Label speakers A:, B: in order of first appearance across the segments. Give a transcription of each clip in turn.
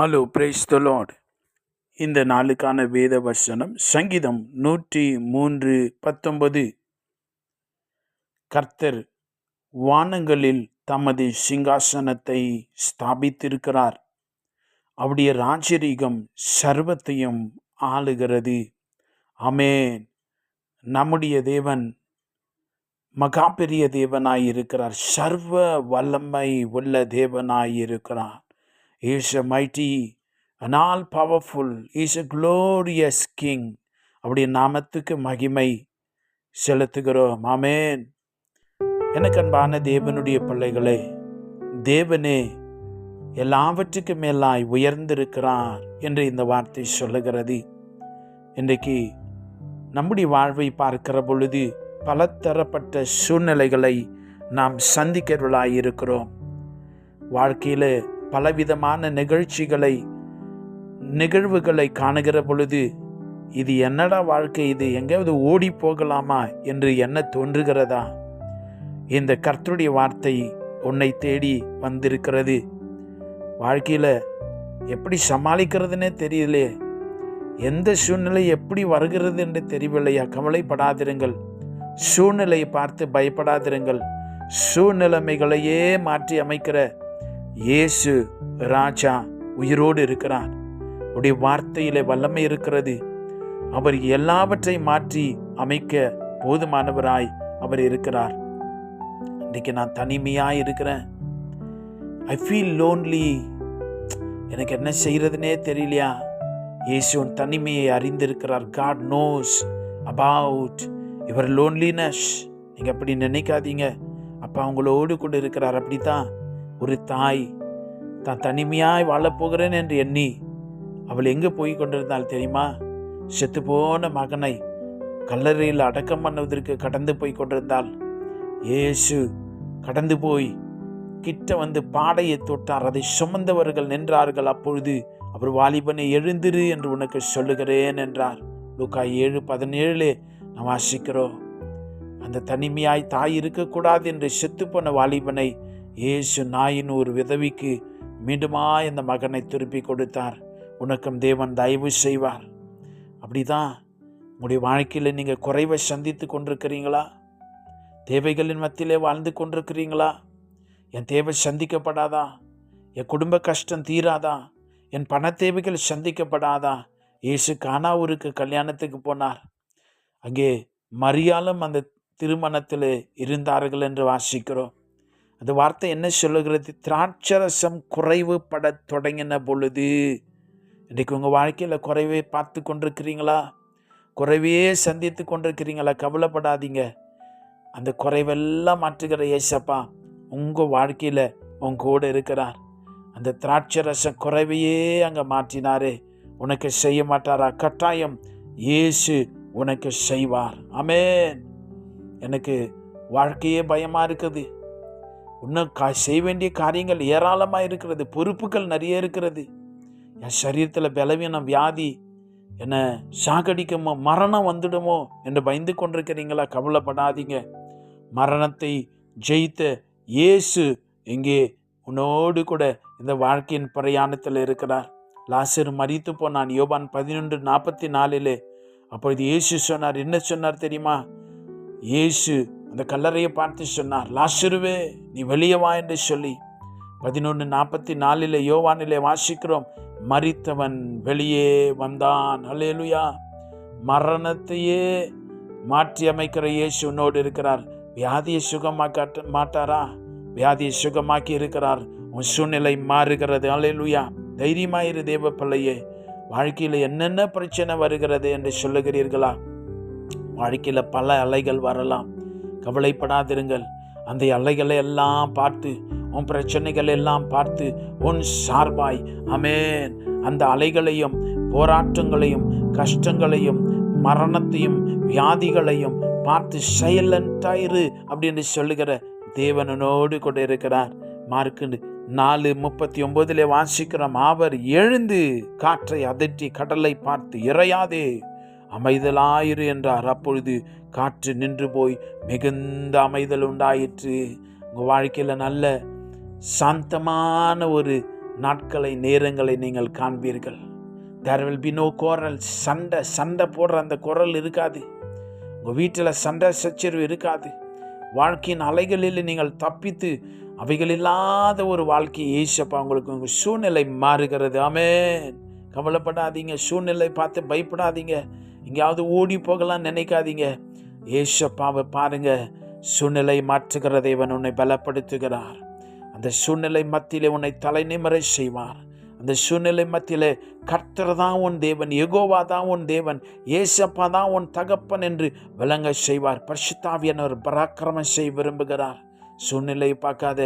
A: Hello, praise the Lord. இந்த நாளுக்கான வேத வசனம் சங்கீதம் 103:19. கர்த்தர் வானங்களில் தமது சிங்காசனத்தை ஸ்தாபித்திருக்கிறார். அவருடைய ராஜரீகம் சர்வத்தையும் ஆளுகிறது. ஆமென். நம்முடைய தேவன் மகா பெரிய தேவனாயிருக்கிறார். சர்வ வல்லமை உள்ள தேவனாயிருக்கிறார். He is a mighty and all powerful. He is a glorious king. அவருடைய நாமத்துக்கு மகிமை செலுத்துகிறோம். ஆமென். எனக்கு அன்பான தேவனுடைய பிள்ளைகளே, தேவனே எல்லாவற்றுக்கு மேலாய் உயர்ந்திருக்கிறார் என்று இந்த வார்த்தை சொல்லுகிறது. இன்றைக்கு நம்முடைய வாழ்வை பார்க்கிற பொழுது பலதரப்பட்ட சூழ்நிலைகளை நாம் சந்திக்கிறவர்களாயிருக்கிறோம். வாழ்க்கையில் பலவிதமான நிகழ்வுகளை காணுகிற பொழுது இது என்னடா வாழ்க்கை, இது எங்கேயாவது ஓடி போகலாமா என்று என்ன தோன்றுகிறதா? இந்த கர்த்தருடைய வார்த்தை உன்னை தேடி வந்திருக்கிறது. வாழ்க்கையில் எப்படி சமாளிக்கிறதுனே தெரியலையே, எந்த சூழ்நிலை எப்படி வருகிறது என்று தெரியவில்லையா? கவலைப்படாதிருங்கள். சூழ்நிலையை பார்த்து பயப்படாதிருங்கள். சூழ்நிலைமைகளையே மாற்றி அமைக்கிற இயேசு ராஜா உயிரோடு இருக்கிறார். உடைய வார்த்தையிலே வல்லமை இருக்கிறது. அவர் எல்லாவற்றையும் மாற்றி அமைக்க போதுமானவராய் அவர் இருக்கிறார். இன்றைக்கு நான் தனிமையாக இருக்கிறேன். I feel lonely. எனக்கு என்ன செய்யறதுனே தெரியலையா? இயேசு தனிமையை அறிந்திருக்கிறார். God knows about your loneliness. நீங்கள் அப்படி நினைக்காதீங்க. அப்பா உங்களோடு கூட இருக்கிறார். அப்படித்தான் ஒரு தாய் தான் தனிமையாய் வாழப்போகிறேன் என்று எண்ணி அவள் எங்கே போய் கொண்டிருந்தால் தெரியுமா? செத்து போன மகனை கல்லறையில் அடக்கம் பண்ணுவதற்கு கடந்து போய் கொண்டிருந்தாள். இயேசு கடந்து போய் கிட்ட வந்து பாடையை தொட்டார். அதை சுமந்தவர்கள் நின்றார்கள். அப்பொழுது அவர் வாலிபனை எழுந்திரு என்று உனக்கு சொல்லுகிறேன் என்றார். லூக்கா 7:17 நாம் வாசிக்கிறோம். அந்த தனிமையாய் தாய் இருக்கக்கூடாது என்று செத்து போன வாலிபனை இயேசு நாயின் ஒரு விதவிக்கு மீண்டுமாய் அந்த மகனை திருப்பி கொடுத்தார். உனக்கும் தேவன் தயவு செய்வார். அப்படிதான் உங்களுடைய வாழ்க்கையில் நீங்கள் குறைவை சந்தித்து கொண்டிருக்கிறீங்களா? தேவைகளின் மத்தியிலே வாழ்ந்து கொண்டிருக்கிறீங்களா? என் தேவை சந்திக்கப்படாதா? என் குடும்ப கஷ்டம் தீராதா? என் பண தேவைகள் சந்திக்கப்படாதா? இயேசு கானாவூருக்கு கல்யாணத்துக்கு போனார். அங்கே மரியாளும் அந்த திருமணத்தில் இருந்தார்கள் என்று வாசிக்கிறோம். அந்த வார்த்தை என்ன சொல்லுகிறது? திராட்சரசம் குறைவுபட தொடங்கின பொழுது. இன்றைக்கு உங்கள் வாழ்க்கையில் குறைவே பார்த்து கொண்டிருக்கிறீங்களா? குறைவையே சந்தித்து கொண்டிருக்கிறீங்களா? கவலைப்படாதீங்க. அந்த குறைவெல்லாம் மாற்றுகிற இயேசப்பா உங்கள் வாழ்க்கையில் உங்க கூட இருக்கிறார். அந்த திராட்சரசம் குறைவையே அங்கே மாற்றினாரே, உனக்கு செய்ய மாட்டாரா? கட்டாயம் இயேசு உனக்கு செய்வார். ஆமென். எனக்கு வாழ்க்கையே பயமாக இருக்குது. இன்னும் செய்ய வேண்டிய காரியங்கள் ஏராளமாக இருக்கிறது. பொறுப்புகள் நிறைய இருக்கிறது. என் சரீரத்தில் பலவீனம், வியாதி என்னை சாகடிக்குமோ, மரணம் வந்துடுமோ என்று பயந்து கொண்டிருக்கிறீங்களா? கவலைப்படாதீங்க. மரணத்தை ஜெயித்த இயேசு இங்கே உன்னோடு கூட இந்த வாழ்க்கையின் பிரயாணத்தில் இருக்கிறார். லாசரு மரித்து போனான். யோவான் 11:44 அப்பொழுது இயேசு சொன்னார். என்ன சொன்னார் தெரியுமா? இயேசு அந்த கல்லறையை பார்த்து சொன்னார், லாசருவே நீ வெளியே வா என்று சொல்லி. 11:44 யோவானிலே வாசிக்கிறோம், மரித்தவன் வெளியே வந்தான். அல்லேலூயா. மரணத்தையே மாற்றி அமைக்கிற இயேசு உன்னோடு இருக்கிறார். வியாதியை சுகமாக்க மாட்டாரா? வியாதியை சுகமாக்கி இருக்கிறார். உன் சூழ்நிலை மாறுகிறது. அல்லேலூயா. தைரியமாயிரு தேவ பிள்ளையே. வாழ்க்கையில் என்னென்ன பிரச்சனை வருகிறது என்று சொல்லுகிறீர்களா? வாழ்க்கையில் பல அலைகள் வரலாம். கவலைப்படாதிருங்கள். அந்த அலைகளை எல்லாம் பார்த்து, உன் பிரச்சனைகள் எல்லாம் பார்த்து உன் சார்பாய் ஆமென் அந்த அலைகளையும் போராட்டங்களையும் கஷ்டங்களையும் மரணத்தையும் வியாதிகளையும் பார்த்து சைலண்டாயிரு அப்படின்னு சொல்லுகிற தேவனோடு கூட இருக்கிறார். மார்க்கு 4:39 வாசிக்கிறோம், அவர் எழுந்து காற்றை அதட்டி கடலை பார்த்து இறையாதே அமைதலாயிரு என்றார். அப்பொழுது காற்று நின்று போய் மிகுந்த அமைதல் உண்டாயிற்று. உங்கள் வாழ்க்கையில் நல்ல சாந்தமான ஒரு நாட்களை நேரங்களை நீங்கள் காண்பீர்கள். There will be no quarrel. சண்டை போடுற அந்த குரல் இருக்காது. உங்கள் வீட்டில் சண்டை சச்சரவு இருக்காது. வாழ்க்கையின் அலைகளில் நீங்கள் தப்பித்து அவைகள் இல்லாத ஒரு வாழ்க்கை ஏசப்பா உங்களுக்கு உங்கள் சூழ்நிலை மாறுகிறது. ஆமென். கவலைப்படாதீங்க. சூழ்நிலை பார்த்து பயப்படாதீங்க. எங்கேயாவது ஓடி போகலாம் நினைக்காதீங்க. ஏசப்பாவை பாருங்க. சூழ்நிலை மாற்றுகிற தேவன் உன்னை பலப்படுத்துகிறார். அந்த சூழ்நிலை மத்தியிலே உன்னை தலை நிமிர செய்வார். அந்த சூழ்நிலை மத்தியிலே கர்த்தர் தான் உன் தேவன், யெகோவா தான் உன் தேவன், ஏசப்பா தான் உன் தகப்பன் என்று விளங்க செய்வார். பரிசுத்தாவியானவர் பராக்கிரமம் செய்ய விரும்புகிறார். சூழ்நிலையை பார்க்காத,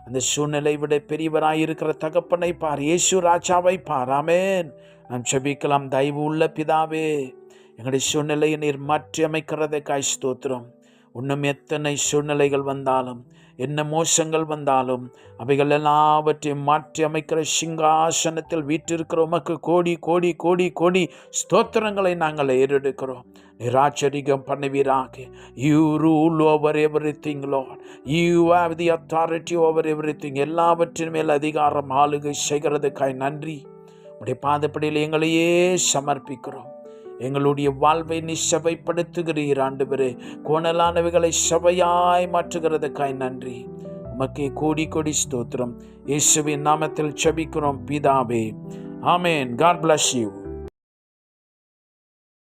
A: அந்த சூழ்நிலை விட பெரியவராயிருக்கிற தகப்பனை பார், இயேசு ராஜாவை பார். ஆமென். நாம் செபிக்கலாம். தயவு உள்ள பிதாவே, எங்களுடைய சூழ்நிலையை நீர் மாற்றி அமைக்கிறதைக்காய் ஸ்தோத்திரம். இன்னும் எத்தனை சூழ்நிலைகள் வந்தாலும், என்ன மோசங்கள் வந்தாலும், அவைகள் எல்லாவற்றையும் மாற்றி அமைக்கிற சிங்காசனத்தில் வீற்றிருக்கிற உமக்கு கோடி கோடி கோடி கோடி ஸ்தோத்திரங்களை நாங்கள் ஏறெடுக்கிறோம். நிராச்சரிகம் பண்ணுவீராக. You rule over everything Lord. You have the authority over everything. எல்லாவற்றின் மேல் அதிகாரம் ஆளுகை செய்கிறதுக்காய் நன்றி. உடைய பாதப்படியில் எங்களையே சமர்ப்பிக்கிறோம். எங்களுடைய வாழ்வை நீ செவைப்படுத்துகிறீர் ஆண்டவரே. கோணலானவைகளை செவையாய் மாற்றுகிறதுக்காய் நன்றி. உமக்கே கோடி கோடி ஸ்தோத்திரம். இயேசுவின் நாமத்தில் செபிக்கிறோம் பிதாவே. ஆமென். God bless you.